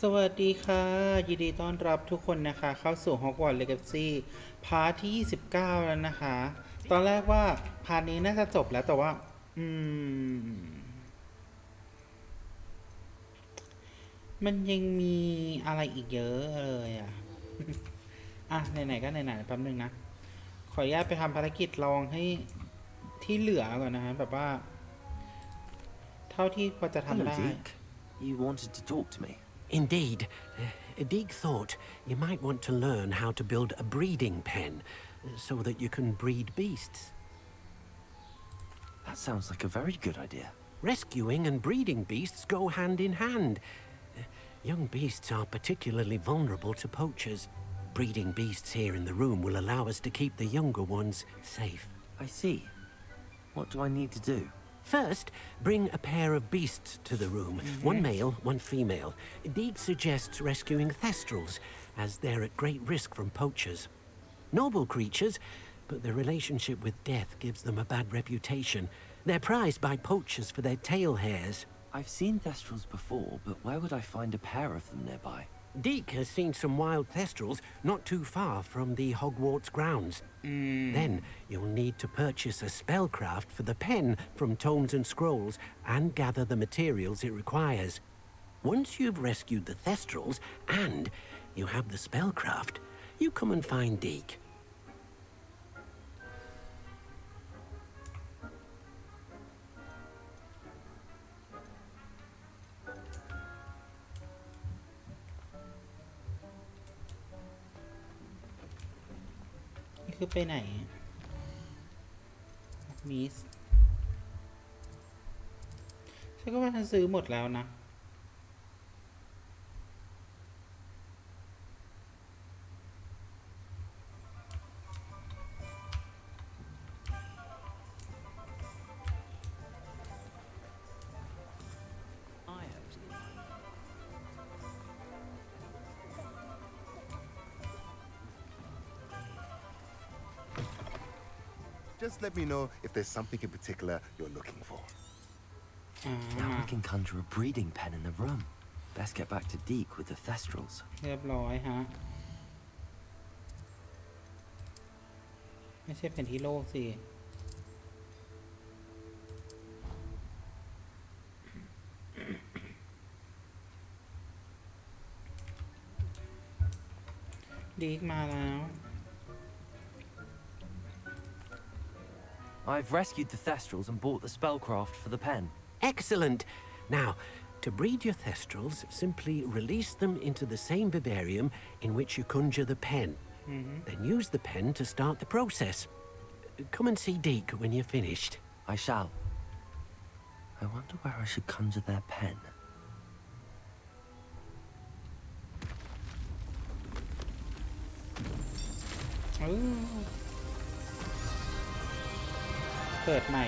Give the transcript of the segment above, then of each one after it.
สวัสดีค่ะยินดีต้อนรับทุกคนนะคะเข้าสู่ Hogwarts Legacy พาร์ทที่29แล้วนะคะตอนแรกว่าพาร์ทนี้น่าจะจบแล้วแต่ว่ามันยังมีอะไรอีกเยอะเลยอ่ะไหนๆก็ไหนๆแป๊บนึงนะขออนุญาตไปทำภารกิจลองให้ที่เหลือก่อนนะฮะแบบว่าเท่าที่พอจะทำได้ Hello, Deke. You wanted to talk to me? Indeed. Deke thought you might want to learn how to build a breeding pen so that you can breed beasts. That sounds like a very good idea. Rescuing and breeding beasts go hand in hand. Young beasts are particularly vulnerable to poachers. Breeding beasts here in the room will allow us to keep the younger ones safe. I see. What do I need to do? First, bring a pair of beasts to the room. One male, one female. Deke suggests rescuing thestrals, as they're at great risk from poachers. Noble creatures, but their relationship with death gives them a bad reputation. They're prized by poachers for their tail hairs. I've seen thestrals before, but where would I find a pair of them nearby? Deke has seen some wild thestrals not too far from the Hogwarts grounds. Then you'll need to purchase a spellcraft for the pen from Tomes and Scrolls and gather the materials it requires. Once you've rescued the thestrals and you have the spellcraft, you come and find Deke.คือไปไหนมิสฉันก็ว่าฉันซื้อหมดแล้วนะJust let me know if there's something in particular you're looking for. Now we can conjure a breeding pen in the room. Best get back to Deke with the thestrals. เรียบร้อยฮะไม่ใช่แผนที่โลกสิดีกมาแล้ว I've rescued the thestrals and bought the spellcraft for the pen. Excellent! Now, to breed your thestrals, simply release them into the same vivarium in which you conjure the pen. Then use the pen to start the process. Come and see Deke when you're finished. I shall. I wonder where I should conjure their pen. Oh. เปิดใหม่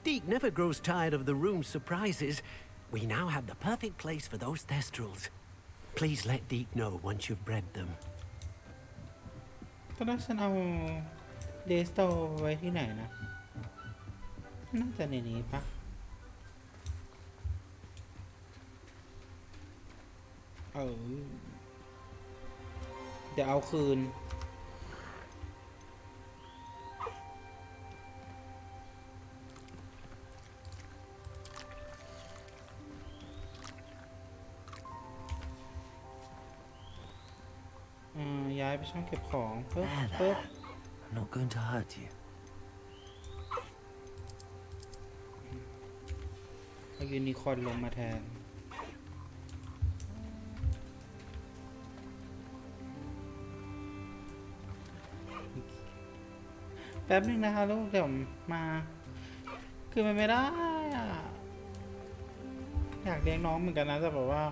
Deke never grows tired of the room's surprises. We now have the perfect place for those thestrals. Please let Deke know once you've bred them. ตอนแรกฉันเอาเดสโตไว้ที่ไหนนะน่าจะในนี้ปะเดี๋ยวเอาคืนย้ายไปช่องเก็บของปึ๊บ I'm not going to hurt you. เอายูนิคอร์นลงมาแทนแป๊บนึงนะคะลูกเดี๋ยวมาคือมันไม่ได้อยากเลี้ยงน้องเหมือนกันนะแต่แบบว่า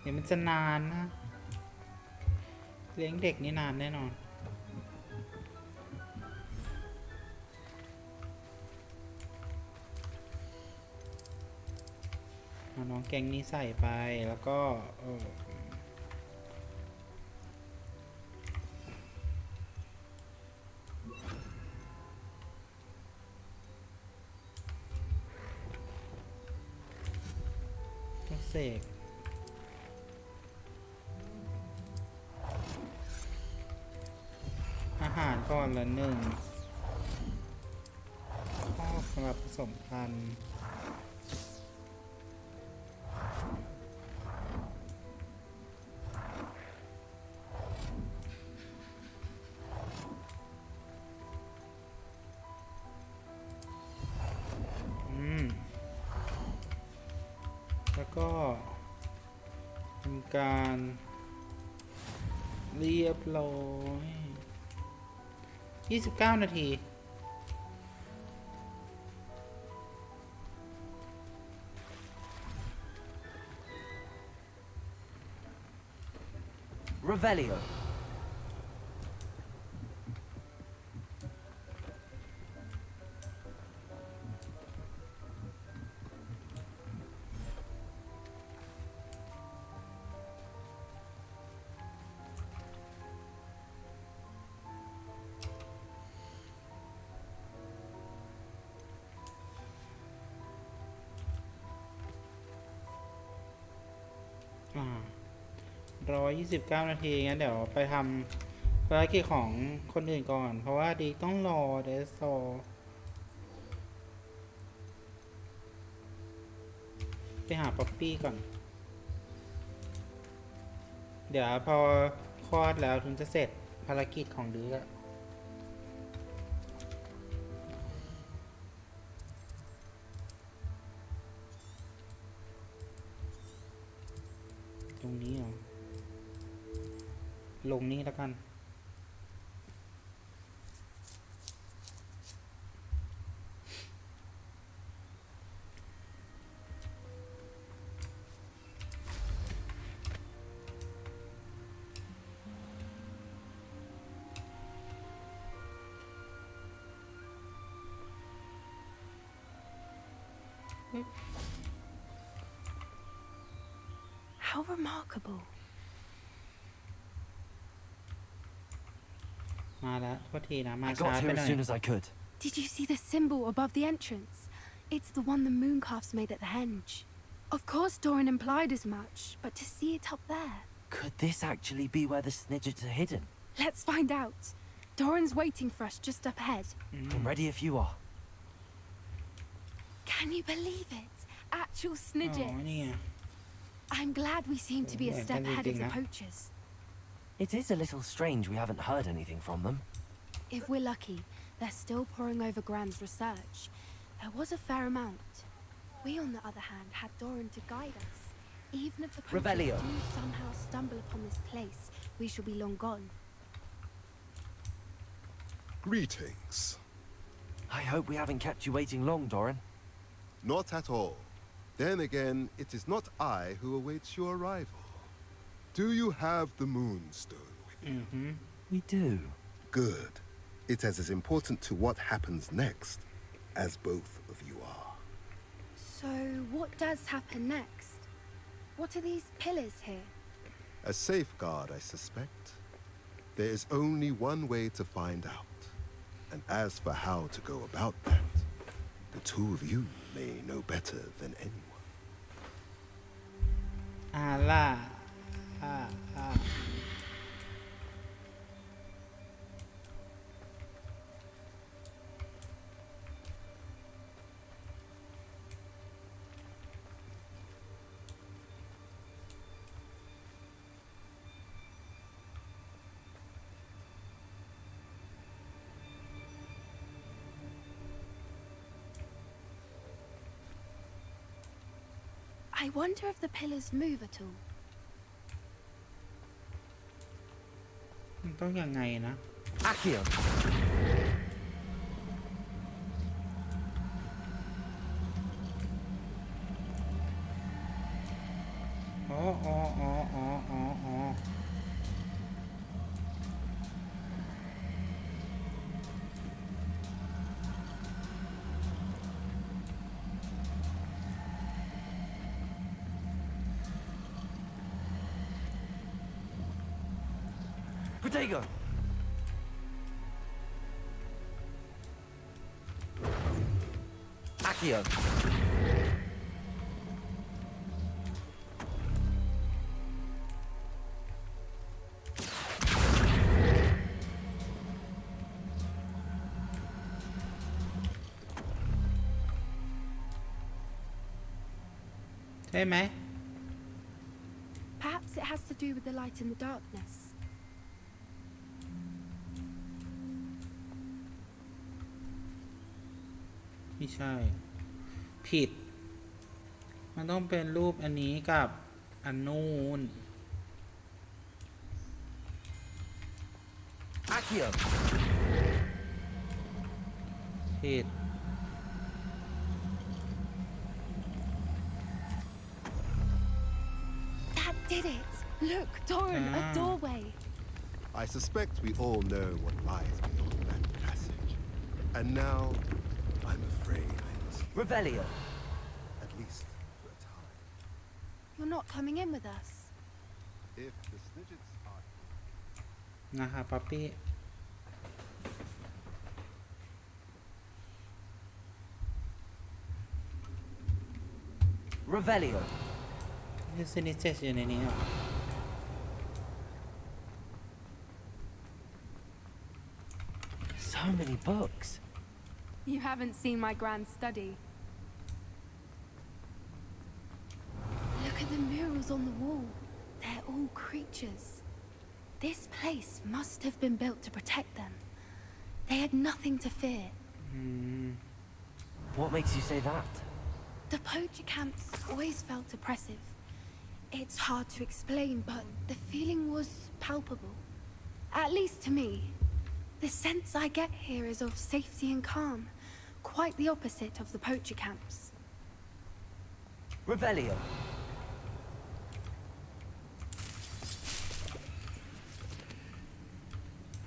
เดี๋ยวมันจะนานนะเลี้ยงเด็กนี่นานแน่นอน เอาน้องแกงนี้ใส่ไปแล้วก็ต้องเสกอาหารก่อนละหนึ่งข้อสำหรับผสมพันธุ์แล้วก็ทำการเรียบร้อย29 นาที Revelio.129 นาทีงั้นเดี๋ยวไปทำภารกิจของคนอื่นก่อน เพราะว่าดีต้องรอเดสโซไปหาป๊อปปี้ก่อน เดี๋ยวพอคลอดแล้วถึงจะเสร็จภารกิจของดื้อตรงนี้เหรอลงนี้แล้วกันHow remarkable. มาแล้วโทษทีนะ มา I ช้า got ไป here หน่ as อย soon as I could. Did you see the symbol above the entrance? It's the one the mooncalves made at the henge. Of course Doran implied as much, but to see it up there... Could this actually be where the snidgets are hidden? Let's find out. Doran's waiting for us just up ahead. I'm ready if you are. Can you believe it? Actual อ๋อ snidgets. นี่ไง I'm glad we seem to be a step Can we ahead of dig the that? poachers. It is a little strange we haven't heard anything from them. If we're lucky, they're still poring over Gran's research. There was a fair amount. We, on the other hand, had Doran to guide us. Even if the poachers Revelio. do somehow stumble upon this place, we shall be long gone. Greetings. I hope we haven't kept you waiting long, Doran. Not at all. Then again, it is not I who awaits your arrival. Do you have the moonstone with you? We do. Good. It is as important to what happens next as both of you are. So, what does happen next? What are these pillars here? A safeguard, I suspect. There is only one way to find out. And as for how to go about that, the two of you may know better than anyone. ล่ะI wonder if the pillars move at all. มันต้องยังไงนะ Accio. อ๋อ Protego. Accio. Hey, Perhaps it has to do with the light in the darkness. ไม่ใช่ ผิด มันต้องเป็นรูปอันนี้กับอันนู้น Accio. ผิด That did it! Look, Doran, a doorway. I suspect we all know what lies beyond that passage. And now, I'm afraid I must Revelio. at least for a time. You're not coming in with us. If the Snidgets are นะคะป๊อปปี้ Revelio. นี่ซินิเจสอยู่ในนี้อ่ะ So many books. You haven't seen my grand study. Look at the murals on the wall. They're all creatures. This place must have been built to protect them. They had nothing to fear. What makes you say that? The poacher camps always felt oppressive. It's hard to explain, but the feeling was palpable. At least to me. The sense I get here is of safety and calm. Quite the opposite of the poacher camps. Revelio.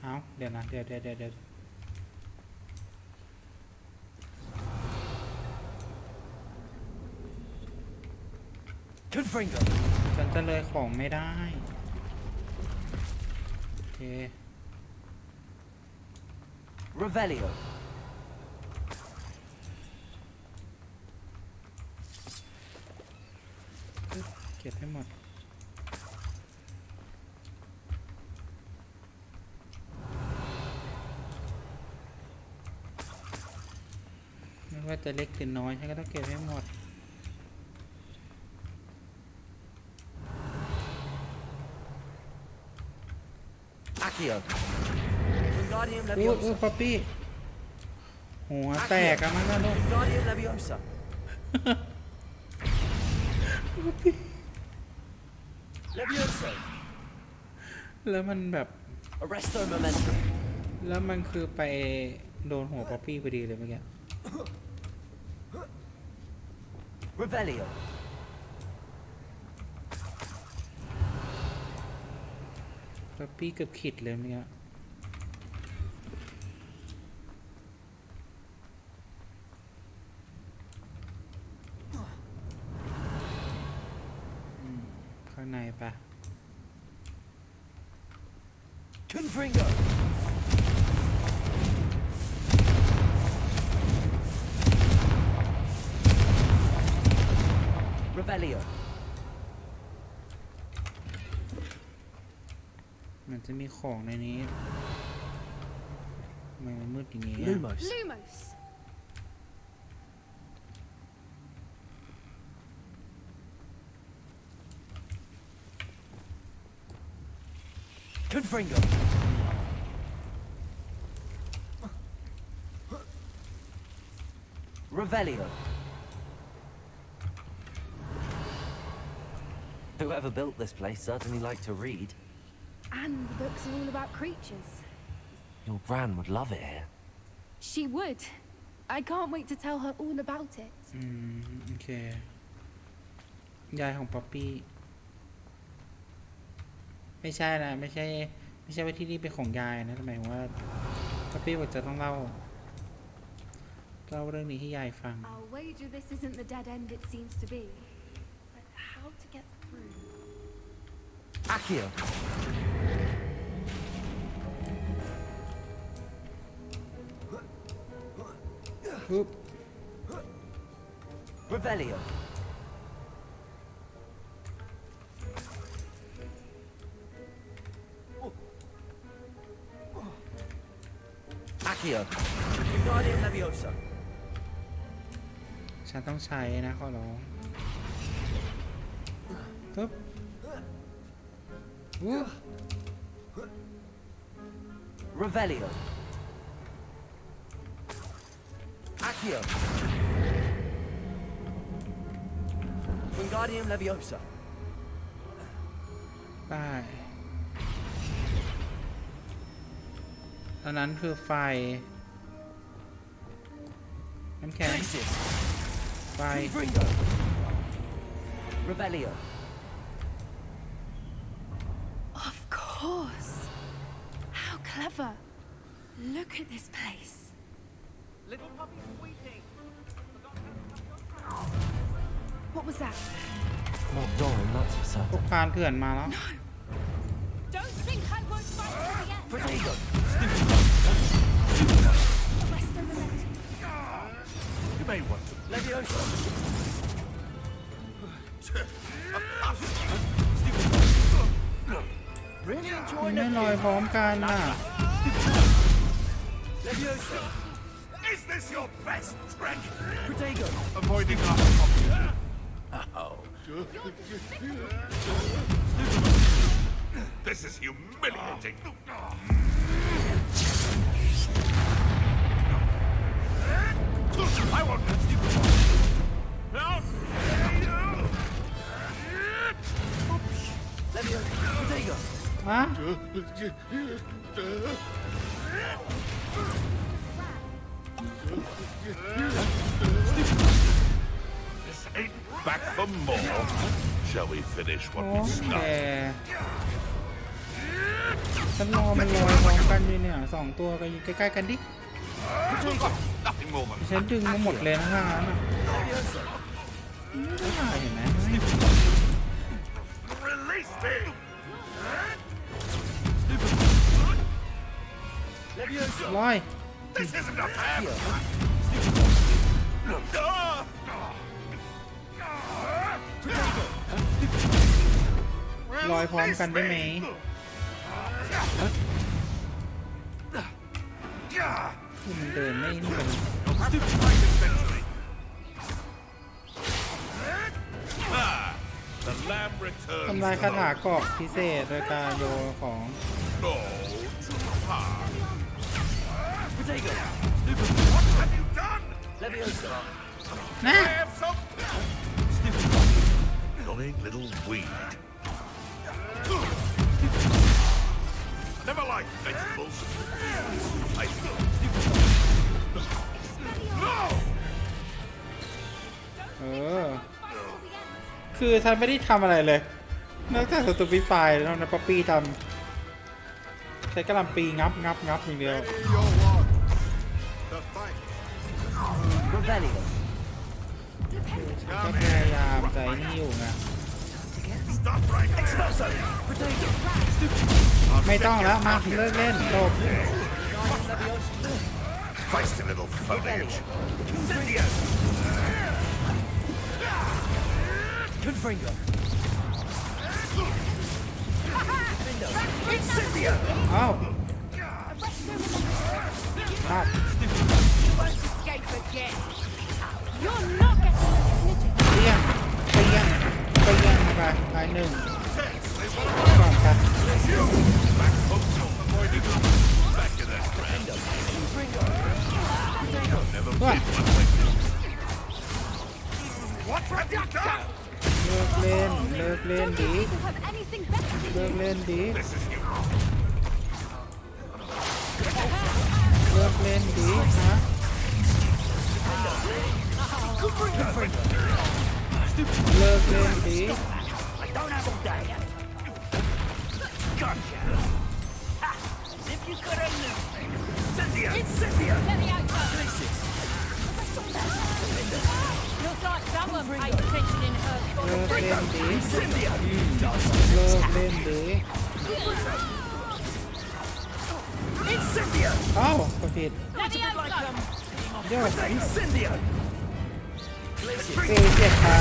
เอาเดี๋ยวนะ เดี๋ยว Confringo. ฉันจะเลยของไม่ได้ โอเค Revelio. เก็บให้หมด ไม่ว่าจะเล็กหรือน้อยฉันก็ต้องเก็บให้หมด Accio. Wingardium อู้ Leviosa. ป๊อปปี้ หัวแตกอะมั้งนะลูก Wingardium Leviosa. Leviosa. แล้วมันแบบ Arresto Momentum. แล้วมันคือไปโดนหัวป๊อปปี้พอดีเลยเมื่อกี้ Revelio. ป๊อปปี้เกือบขิดเลยเมื่อกี้ข้างในปะ Confringo. Revelio. มันจะมีของในนี้ทำไมมันมืดอย่างงี้อะ Lumos. Lumos! Confringo. Revelio. Whoever built this place certainly liked to read. And the books are all about creatures. Your Gran would love it here. She would. I can't wait to tell her all about it. โอเค ยายของป๊อปปี้ ไม่ใช่นะ ไม่ใช่ว่าที่นี่เป็นของยายนะหมายถึงว่าป๊อปปี้บอกจะต้องเล่าเรื่องนี้ให้ยายฟัง I'll wager this isn't the dead end it seems to be. But how to get through? Accio. ปึ๊บ Revelio. Accio. Wingardium Leviosa. ฉันต้องใช้นะขอร้องปึ๊บอุ๊บ Revelio. Accio. Wingardium Leviosa. ได้อันนั้นคือไฟน้ำแข็ง Glacius. ไฟ Confringo. Revelio. Of course. How clever. Look at this place. Little puppy squeaking. What was that? Locked door and that's for พวก certain. พรานเถื่อนมาแล้ว Don't think I won't fight for the end. Protego. Western Relenting. You may want to. Leviosa. Really enjoying ไม่ลอยพร้อมกันน่ะ Leviosa. Is this your best trick? Protego. Avoiding our problem. Oh. This is humiliating. I won't let you. No. Leviosa. Protego. ฮะ This ain't back for more. Shall we finish โอ what we เค started? ฉันรอมันลอยพร้อมกันอยู่เนี่ยสองตัวก็อยู่ใกล้ๆกันดิ Nothing more than ฉันดึงมาหมดเลยนะท่านั้นน่ะ Leviosa. ไม่ได้เห็นไหม release me. Leviosa. ลอย This isn't a fair. Accio. Protego. ลอยพร้อมกันได้ไหม ที่มันเดินไม่นี่กัน Stupid fight eventually. The lamb returns. ทำลายคาถาเกาะพิเศษโดยการโยนของ No to harm. Protego. What have you done? Leviosa. นะ I have some annoying little weed. Never liked vegetables. I no. คือฉันไม่ได้ทำอะไรเลยนอกจากสตูปิฟายแล้วนะป๊อปปี้ทำใช้กระหลำปีงับอย่างเดียว Your one. The fight. Revelio. ก็พยายามใจนี่อยู่ไง Stop right there. Expulso. Protego. ไม่ต้องแล้วมาเลิกเล่นจบ Leviosa. Feisty little foliage. Incendio. Confringo. Incendio. เอ้าครับ Escape again. You're not getting this, เปี้ยงไปลายหนึ่งก่อนครับ Back home, avoiding back to that friend. Never ด้วย been one like this. What have you done? เลิกเล่นดี You have anything better to เลิกเล่นดี This is you. เลิกเล่นดีฮะเลิกเล่นดี I don't have all day. Gotcha. Ha! If you could have knew. Incendio. Incendio. Let me out, sir. Glacius. Looks like someone paid attention in her เลิกเล่นดี Incendio. เลิกเล่นดี Incendio. เอ้าก็ผิด Let me out, sir. โยก Incendio! เสียบไป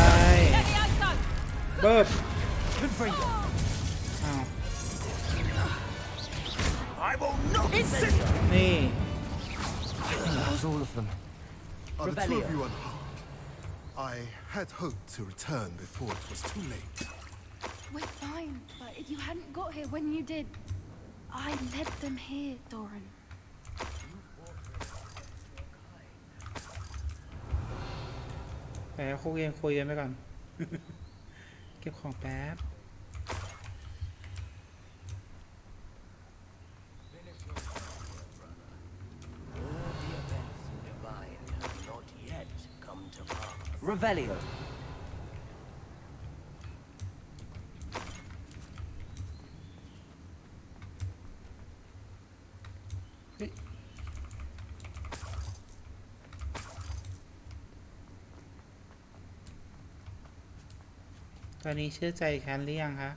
เบิร์บอ้าว I will not Incendio! นี่ That was all of them. Are the two of you unharmed? I had hoped to return before it was too late. We're fine, but if you hadn't got here when you did, I led them here, Doran. แต่คุยกันไปก่อน เก็บของแป๊บ Revelio. เฮ้ยตอนนี้เชื่อใจฉันหรือยังคะ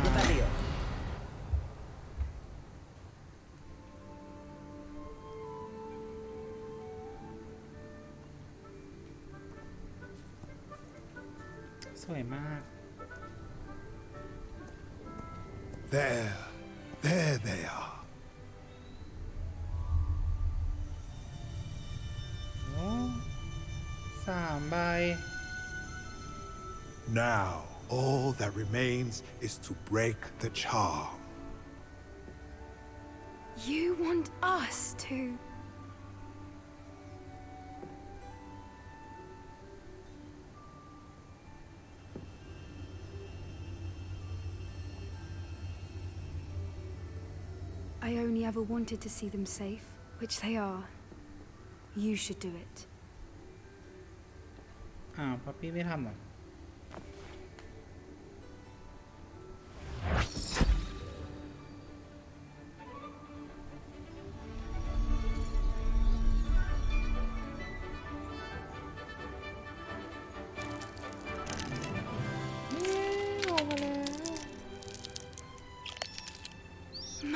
Revelio. สวยมาก There they are. โอ้3 ใบ Now, all that remains is to break the charm. You want us to? I only ever wanted to see them safe, which they are. You should do it. อ้าวป๊อปปี้ไม่ทำหรอ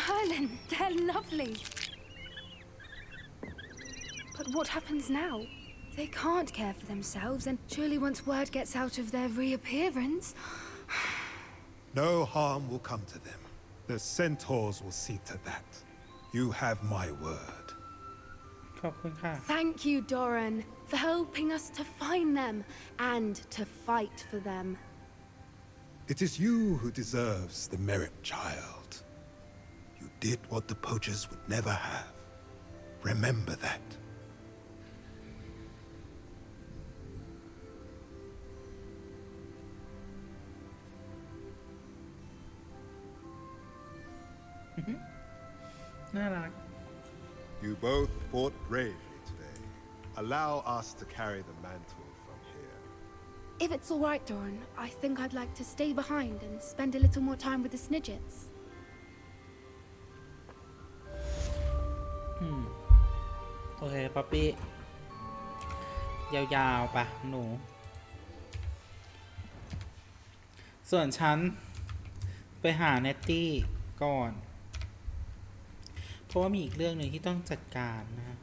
Merlin, they're lovely. But what happens now? They can't care for themselves, and surely once word gets out of their reappearance... No harm will come to them. The centaurs will see to that. You have my word. ขอบคุณค่ะ Thank you, Doran, for helping us to find them and to fight for them. It is you who deserves the merit, child. You did what the poachers would never have. Remember that. You both fought bravely today. Allow us to carry the mantle from here. If it's all right, Doran, I think I'd like to stay behind and spend a little more time with the Snidgets. โอเคป๊อปปี้ ยาวๆปะหนู ส่วนฉัน ไปหาเนตตี้ก่อน เพราะว่ามีอีกเรื่องหนึ่งที่ต้องจัดการนะฮะ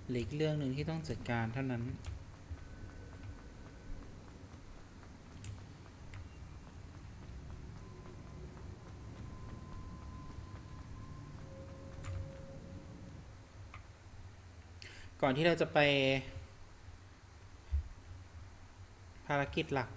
หรืออีกเรื่องหนึ่งที่ต้องจัดการเท่านั้น ก่อนที่เราจะไปภารกิจหลัก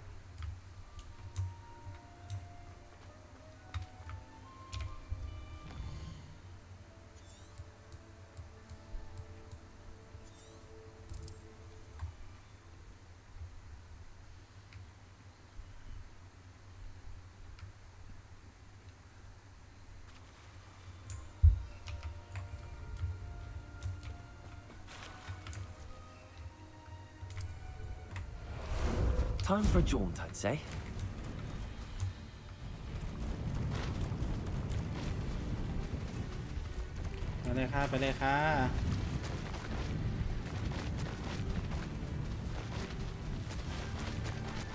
Time for a jaunt, I'd say. ไปเลยค่ะไปเลยค่ะ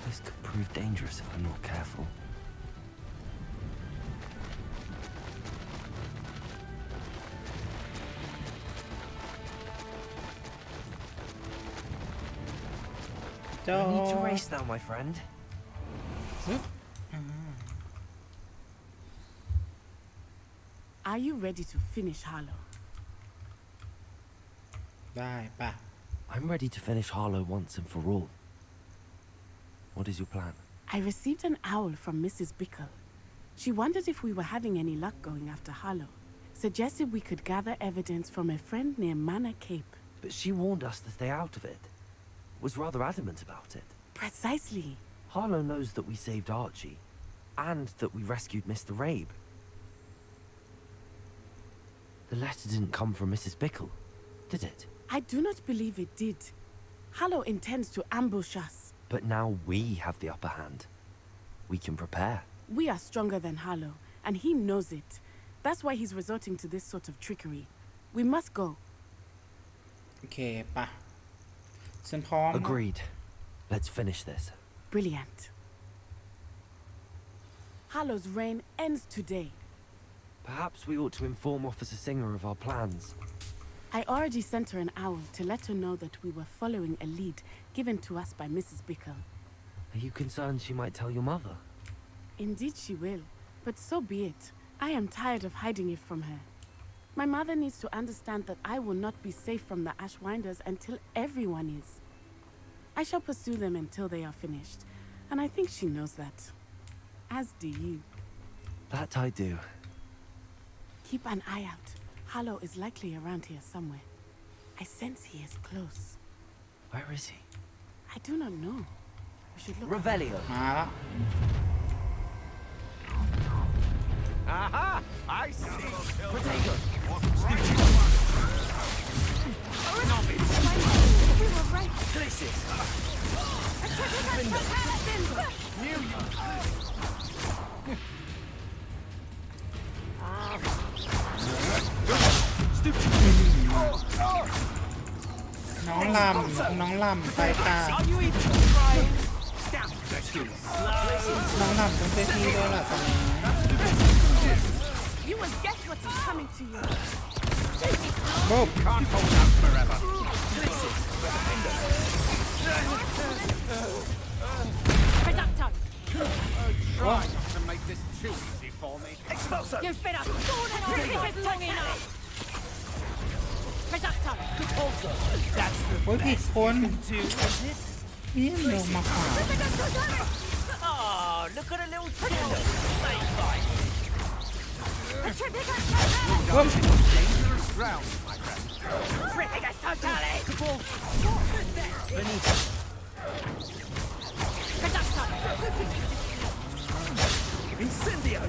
This could prove dangerous if I'm not careful. เจ้า I need to race now, my friend. Are you ready to finish Harlow? ได้ปะ I'm ready to finish Harlow once and for all. What is your plan? I received an owl from Mrs. Bickle. She wondered if we were having any luck going after Harlow. Suggested we could gather evidence from a friend near Manor Cape. But she warned us to stay out of it. Was rather adamant about it. Precisely. Harlow knows that we saved Archie, and that we rescued Mr. Rabe. The letter didn't come from Mrs. Bickle, did it? I do not believe it did. Harlow intends to ambush us. But now we have the upper hand. We can prepare. We are stronger than Harlow, and he knows it. That's why he's resorting to this sort of trickery. We must go. โอเคปะฉันพร้อม Agreed. Let's finish this. Brilliant. Harlow's reign ends today. Perhaps we ought to inform Officer Singer of our plans. I already sent her an owl to let her know that we were following a lead given to us by Mrs. Bickle. Are you concerned she might tell your mother? Indeed she will, but so be it. I am tired of hiding it from her. My mother needs to understand that I will not be safe from the Ashwinders until everyone is. I shall pursue them until they are finished, and I think she knows that. As do you. That I do. Keep an eye out. Harlow is likely around here somewhere. I sense he is close. Where is he? I do not know. We should look. Revelio. มาแล้ว Aha! I see. Protego. We were right. Glacis. Stupid. น้องลำน้องลำไปค่ะ Are you even trying? Down. น้องลำต้องเซฟีด้วยล่ะตอนนี้ You will get what is coming to you. ปุ๊บ Can't hold out forever. Reducto. Try not to make this too easy for me. Expulso. You've been a thorn in our side long enough. Reducto. Also, that's the โอ้ยผิดคน two, is it? นี่ลงมาขวา Oh, look at a little tailor. Snake bite. Dangerous ground, my friend. Tripicus totale. Benito. Reducto. Incendio.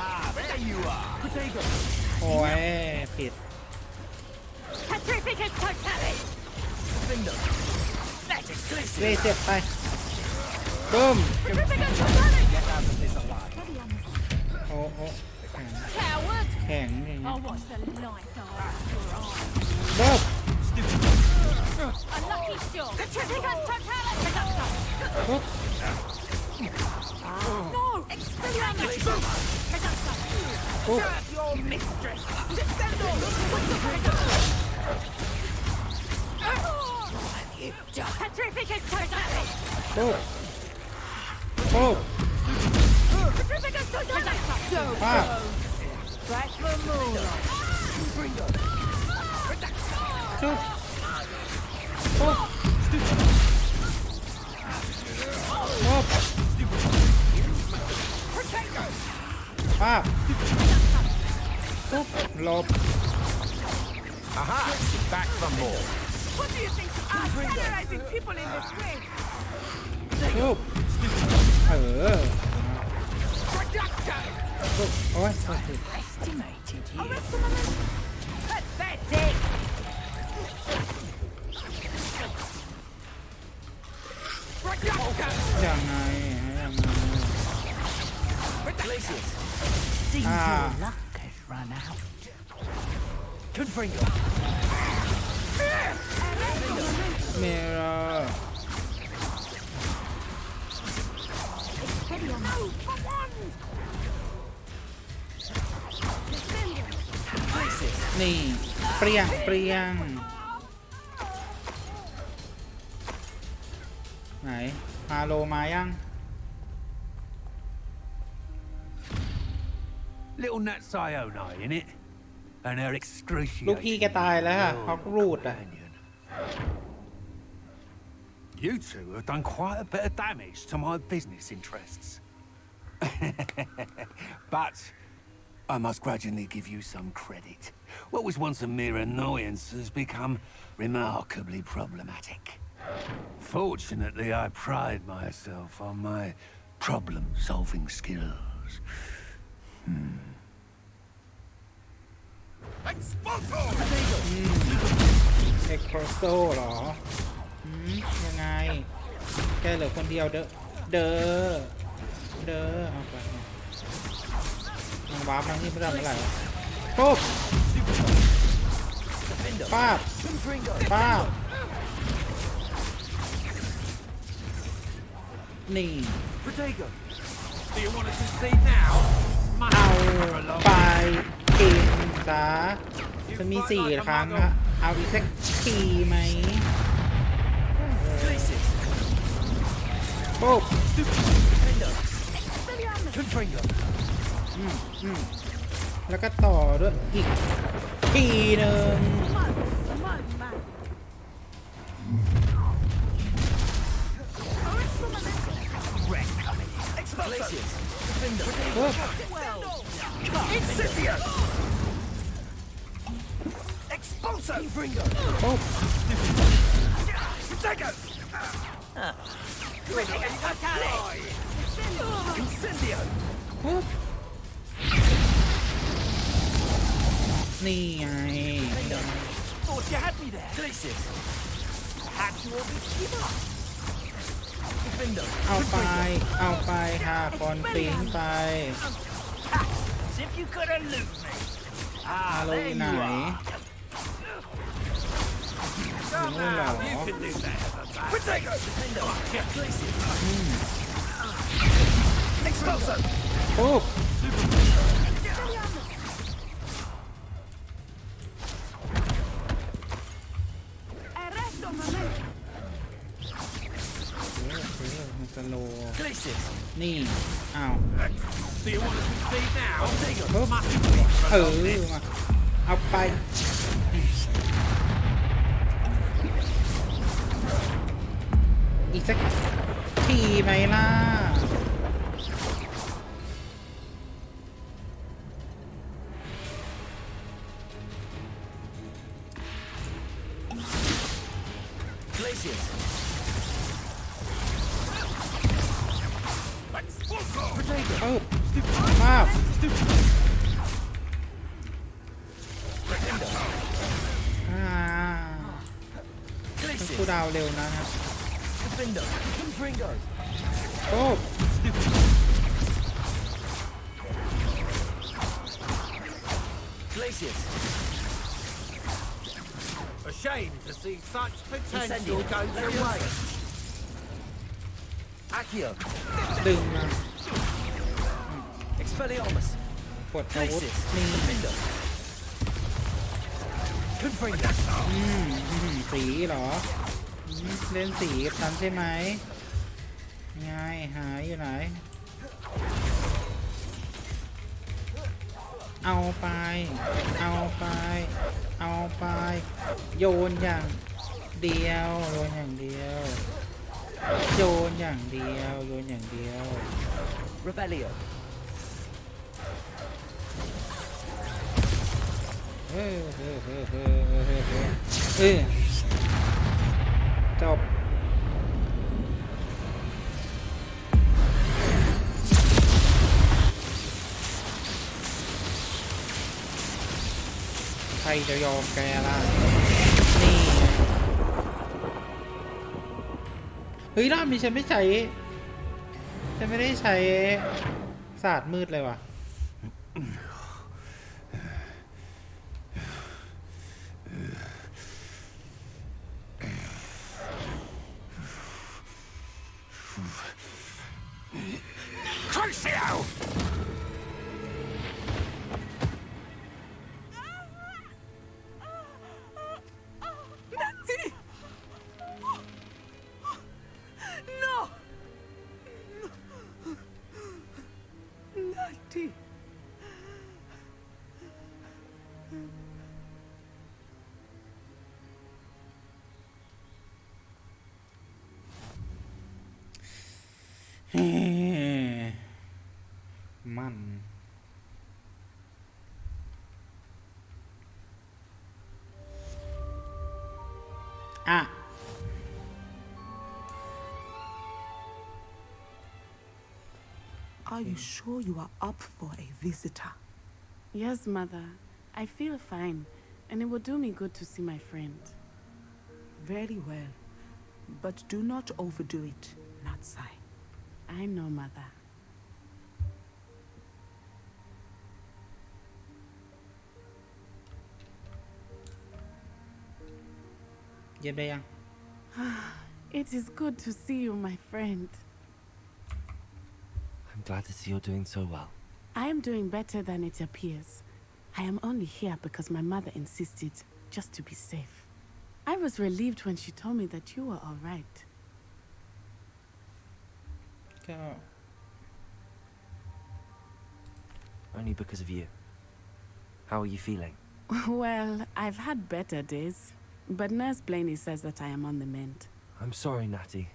Ah, there you are. Protego. โอ้ยผิด Tripicus totale. Findo. Magic เว้ย Glacis. เจ็บไปบึ้ม Tripicus totale. Get out of this alive. โอ้โอ้แข็ง Coward. แข็งอย่างเงี้ย I'll watch the light go out your eyes. บึ้ม A lucky shot. Tripicus totale. Reducto. ปุ๊บ No. Expelliarmus. Reducto. ปุ๊บ Grab your mistress. Descendo. Petrificus totale. ปุ๊บปุ๊บ Petrificus totale. ป้า Back for more. จุ๊บปุ๊บปุ๊บป้าปุ๊บหลบ Aha! Back for more. What do you think are terrorizing people in this way? ปุ๊บปุ๊บโอ้ยโทษที Estimated you. Pathetic. ยังไง Seems Ah. your luck has run out. Confringo. เมรา นี่เปรี้ยงเปรี้ยงไหนฮาโลมายัง Little Nat Sione, innit? And her excruciating. ลูกพี่แกตายแล้วฮอกรูดอ่ะ You two have done quite a bit of damage to my business interests. But I must grudgingly give you some credit. What was once a mere annoyance has become remarkably problematic. Fortunately, I pride myself on my problem-solving skills. Expulso! เอ็กโครโซเหรอยังไง แกเหลือคนเดียวเด้อเอาไปมันวาร์ปมาที่ไม่ได้เมื่อไหร่ปุ๊บป้าบนี่ Protego, do you want to succeed now? เอาไปกินซะมันมี4 ครั้งอะเอาอีกสักทีไหมปุ๊บ Confringo. แล้วก็ต่อด้วยอีกทีหนึ่ง ปุ๊บ Incendio. Expulso. Confringo. ปุ๊บ Protego. Incendio. ปุ๊บนี่ไง Thought you had me there. Glacius. Had you all been give up? Defendo. เอาไปค่ะคอนฟิงไป As if you could elude me. ฮาโลอยู่ไหนอยู่นู่นเหรอ You can do that. Protego. Defendo. Glacius. Expulso. ปุ๊บมันสโลว์ Glacius. นี่อ้าว Do you want to succeed now? ปุ๊บมาเอาไปอีกสักทีไหมล่ะ Glacius. ปึ๊บป้าบกูดาวเร็วนะครับ Defendo. Confringo. ปุ๊บ Glacius. Ashamed to see such potential Incendio. go to waste. Accio. ดึงมา Expelliarmus. ปวดอาวุธ Glacius. นี่ Defendo. Confringo. สีเหรอเล่นสีกับฉันใช่ไหมไงหายอยู่ไหน เอาไป โยนอย่างเดียว โยนอย่างเดียว Rebellio. จบ ใครจะยอมแกล่ะ นี่ เฮ้ยรอบนี้ฉันไม่ได้ใช้ศาสตร์มืดเลยว่ะมันอ่ะ Are you sure you are up for a visitor? Yes, Mother. I feel fine, and it will do me good to see my friend. Very well. But do not overdo it, Natsai. I know, Mother. เย็บได้ยัง It is good to see you, my friend. I'm glad to see you're doing so well. I am doing better than it appears. I am only here because my mother insisted, just to be safe. I was relieved when she told me that you were all right. ก็ Only because of you. How are you feeling? Well, I've had better days, but Nurse Blaney says that I am on the mend. I'm sorry, Natty.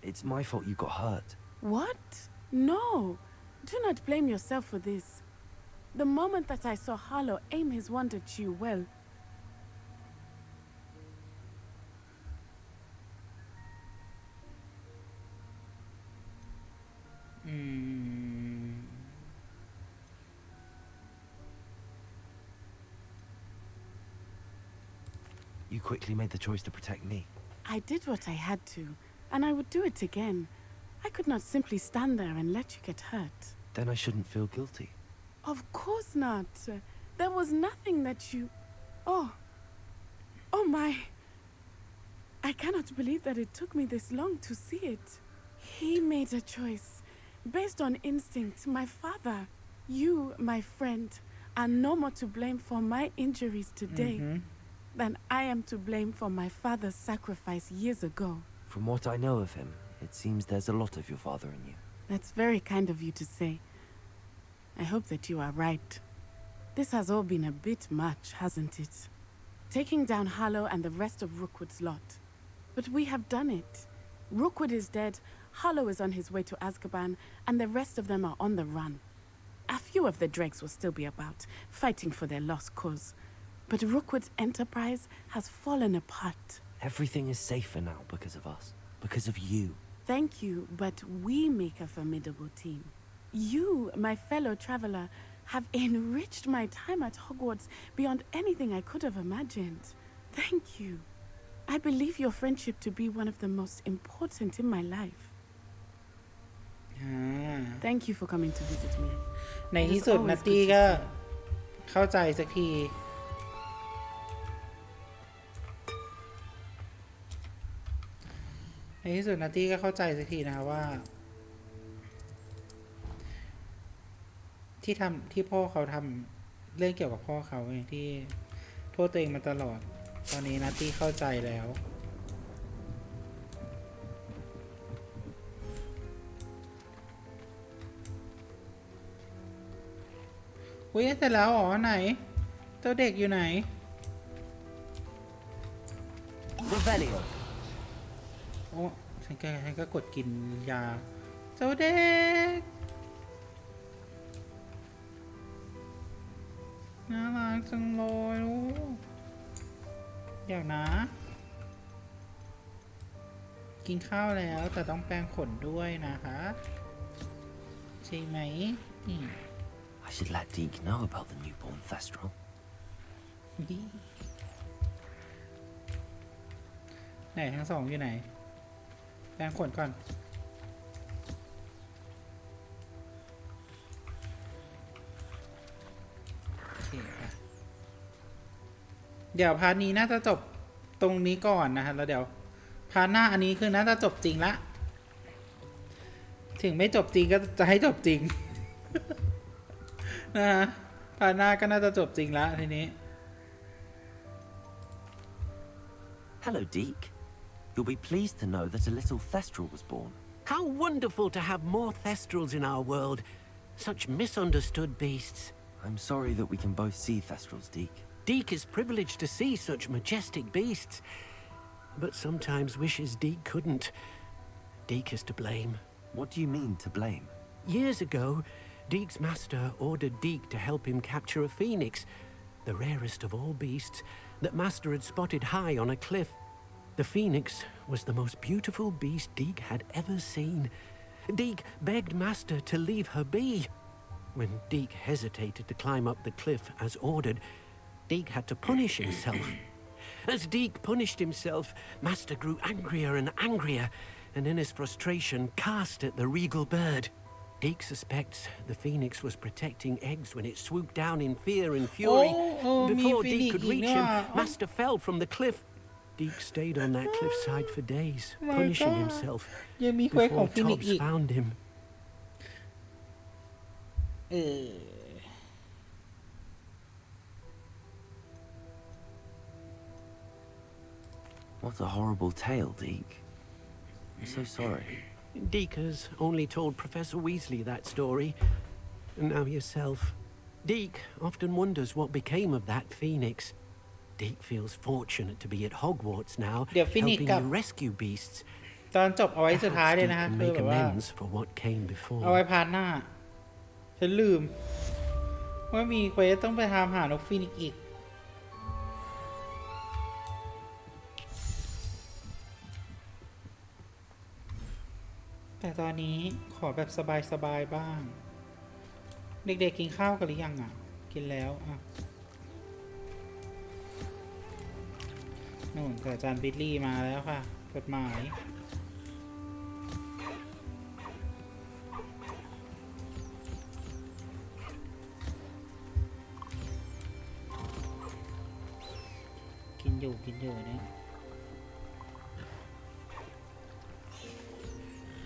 It's my fault you got hurt. What? No! Do not blame yourself for this. The moment that I saw Harlow aim his wand at you, well... You quickly made the choice to protect me. I did what I had to, and I would do it again. I could not simply stand there and let you get hurt. Then I shouldn't feel guilty. Of course not. There was nothing that you... Oh. Oh my. I cannot believe that it took me this long to see it. He made a choice. Based on instinct, my father, you, my friend, are no more to blame for my injuries today than I am to blame for my father's sacrifice years ago. From what I know of him, it seems there's a lot of your father in you. That's very kind of you to say. I hope that you are right. This has all been a bit much, hasn't it? Taking down Harlow and the rest of Rookwood's lot. But we have done it. Rookwood is dead, Harlow is on his way to Azkaban, and the rest of them are on the run. A few of the dregs will still be about, fighting for their lost cause. But Rookwood's enterprise has fallen apart. Everything is safer now because of us. Because of you. Thank you, but we make a formidable team. You, my fellow traveler, have enriched my time at Hogwarts beyond anything I could have imagined. Thank you. I believe your friendship to be one of the most important in my life. Thank you for coming to visit me. ในที่สุดนัตตี้ก็เข้าใจสักที ในที่สุดนัตตี้ก็เข้าใจสักทีนะคะว่าที่พ่อเขาทำเรื่องเกี่ยวกับพ่อเขาเองที่โทษตัวเองมาตลอดตอนนี้นัตตี้เข้าใจแล้วอุ้ยแต่แล้วอ๋อไหนเจ้าเด็กอยู่ไหน Revelio. โอ้ฉันก็กดกินยาเจ้าเด็กน่ารักจังเลยลูกเดี๋ยวนะ กินข้าวแล้วแต่ต้องแปรงขนด้วยนะคะใช่ไหมนี่ I should let Deke know about the newborn Thestral. ไหนทั้งสองอยู่ไหน แปรงขนก่อนโอเคค่ะเดี๋ยวพาร์ทนี้น่าจะจบตรงนี้ก่อนนะฮะแล้วเดี๋ยวพาร์ทหน้าอันนี้คือน่าจะจบจริงละถึงไม่จบจริงก็จะให้จบจริง นะฮะพาร์ทหน้าก็น่าจะจบจริงละทีนี้ Hello, Deke. You'll be pleased to know that a little Thestral was born. How wonderful to have more Thestrals in our world. Such misunderstood beasts. I'm sorry that we can both see Thestrals, Deke. Deke is privileged to see such majestic beasts, but sometimes wishes Deke couldn't. Deke is to blame. What do you mean, to blame? Years ago, Deke's master ordered Deke to help him capture a phoenix, the rarest of all beasts, that master had spotted high on a cliff. The phoenix was the most beautiful beast Deke had ever seen. Deke begged master to leave her be. When Deke hesitated to climb up the cliff as ordered, Deke had to punish himself. As Deke punished himself, master grew angrier and angrier, and in his frustration cast at the regal bird. Deke suspects the phoenix was protecting eggs when it swooped down in fear and fury. Before Deke could reach him, master fell from the cliff. Deke stayed on that cliffside for days, punishing himself before Tobbs found him. What a horrible tale, Deke. I'm so sorry. Deke has only told Professor Weasley that story, and now yourself. Deke often wonders what became of that phoenix. Deke feels fortunate to be at Hogwarts now, helping you rescue beasts. ตอนจบเอาไว้สุดท้ายเลยนะฮะ Perhaps Deke can make amends for what came before. เอาไว้พาร์ทหน้าฉันลืมว่ามีเควสต้องไปทำหานกฟีนิกซ์อีกแต่ตอนนี้ขอแบบสบายๆบ้าง เด็กๆกินข้าวกันหรือยังอ่ะกินแล้วอ่ะนู่นแต่อาจารย์บิลลี่มาแล้วค่ะจดหมายกินอยู่เนี่ย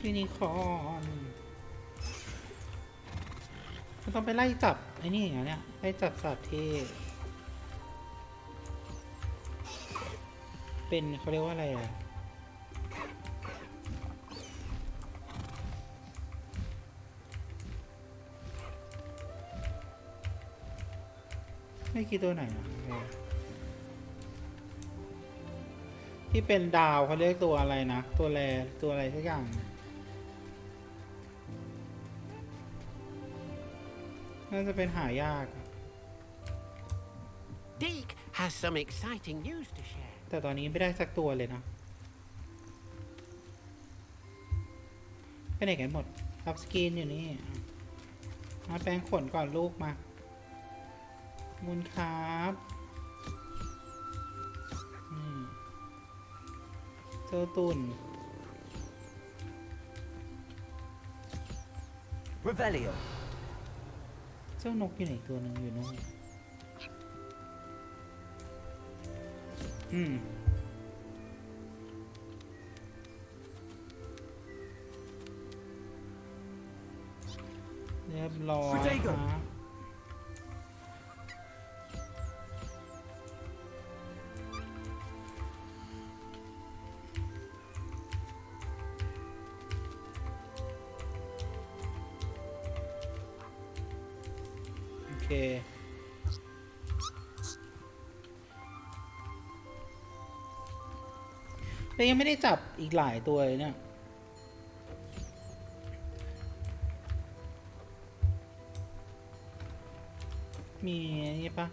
ยูนิคอร์นมันต้องไปไล่จับไอ้นี่อย่างเงี้ยไล่จับสัตว์ที่เป็นเขาเรียกว่าอะไรอ่ะไม่กี่ตัวไหนนะที่เป็นดาวเขาเรียกตัวอะไรนะตัวแรตัวอะไรสักอย่างน่าจะเป็นหายาก Deke has some exciting news to share. แต่ตอนนี้ไม่ได้สักตัวเลยนะไปไหนกันหมดทับสกรีนอยู่นี่มาแปรงขนก่อนลูกมามุนครับเจ้าตุ่น Revelio. เจ้านกอยู่ไหนตัวหนึ่งอยู่นู่นเรียบร้อยครับโอเคแต่ยังไม่ได้จับอีกหลายตัวเลยเนี่ยมีนี่ปะ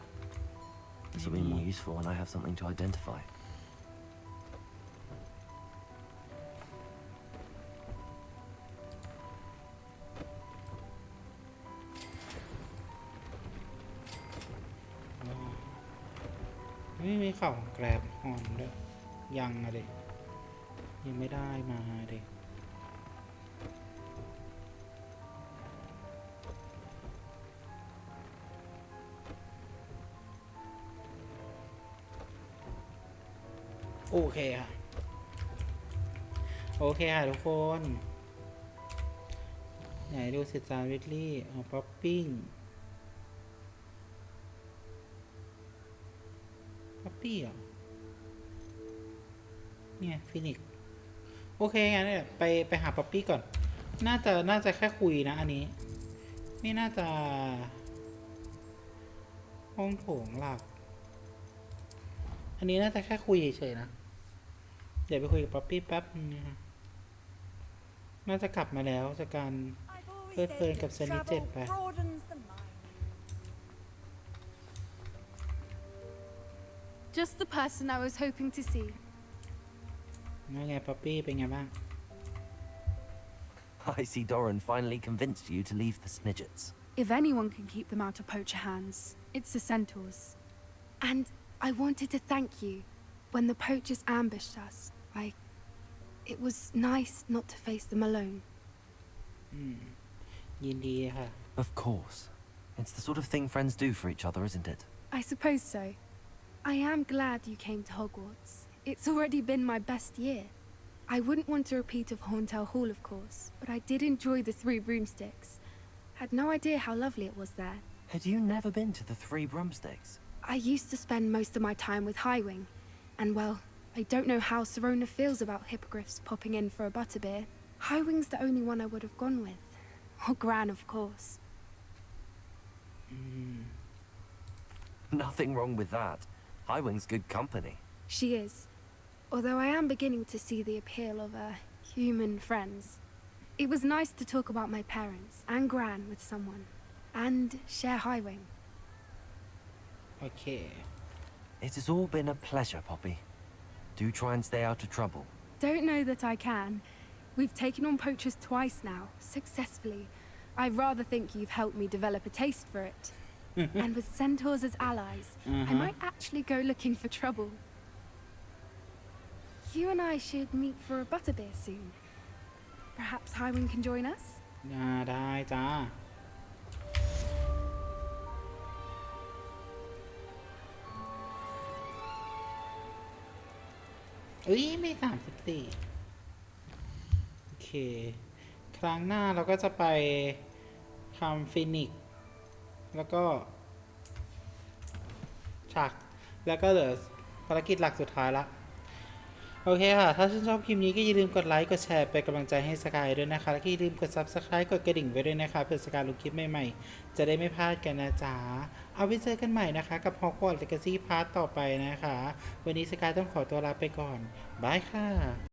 This will be more useful when I have something to identify. ไม่มีเข่าแกรบหอนด้วยยังอะดิ ยังไม่ได้มาเด็กโอเคค่ะโอเคค่ะทุกคนไหนดูสิจานวิกลี่เอาป๊อปปิ้งป๊อปปี้เหรอเนี่ยฟินิกโอเคงั้นเนี่ยไปหาป๊อปปี้ก่อนน่าจะแค่คุยนะอันนี้ไม่น่าจะห้องโถงหลักอันนี้น่าจะแค่คุยเฉยๆนะเดี๋ยวไปคุยกับป๊อปปี้แป๊บนึงนะคะน่าจะกลับมาแล้วจากการเพลิดเพลินกับเซนิเจ็ดไป Just the person I was hoping to see. ว่าไงป๊อปปี้เป็นไงบ้าง I see Doran finally convinced you to leave the Snidgets. If anyone can keep them out of poacher hands, it's the centaurs. And I wanted to thank you. When the poachers ambushed us, it was nice not to face them alone. ยินดีค่ะ Of course. It's the sort of thing friends do for each other, isn't it? I suppose so. I am glad you came to Hogwarts. It's already been my best year. I wouldn't want a repeat of Horntail Hall, of course, but I did enjoy the Three Broomsticks. Had no idea how lovely it was there. Had you never been to the Three Broomsticks? I used to spend most of my time with Highwing, and well, I don't know how Serona feels about hippogriffs popping in for a butterbeer. Highwing's the only one I would have gone with. Or Gran, of course. Nothing wrong with that. Highwing's good company. She is. Although I am beginning to see the appeal of human friends. It was nice to talk about my parents and Gran with someone. And share Highwing. Okay. It has all been a pleasure, Poppy. Do try and stay out of trouble. Don't know that I can. We've taken on poachers twice now, successfully. I rather think you've helped me develop a taste for it. And with centaurs as allies, I might actually go looking for trouble. You and I should meet for a butterbeer soon. Perhaps Highwing can join us? ได้จ้าไม่34โอเคครั้งหน้าเราก็จะไปทำฟินิกซ์แล้วก็ฉากแล้วก็เหลือภารกิจหลักสุดท้ายละโอเคค่ะถ้าชื่นชอบคลิปนี้ก็อย่าลืมกดไลค์กดแชร์เป็นกำลังใจให้สกายด้วยนะคะแล้วก็อย่าลืมกด Subscribe กดกระดิ่งไว้ด้วยนะคะเพื่อสกายลงคลิปใหม่ๆจะได้ไม่พลาดกันนะจ๊ะเอาไว้เจอกันใหม่นะคะกับ Hogwarts Legacy พาร์ทต่อไปนะคะวันนี้สกายต้องขอตัวลาไปก่อนบายค่ะ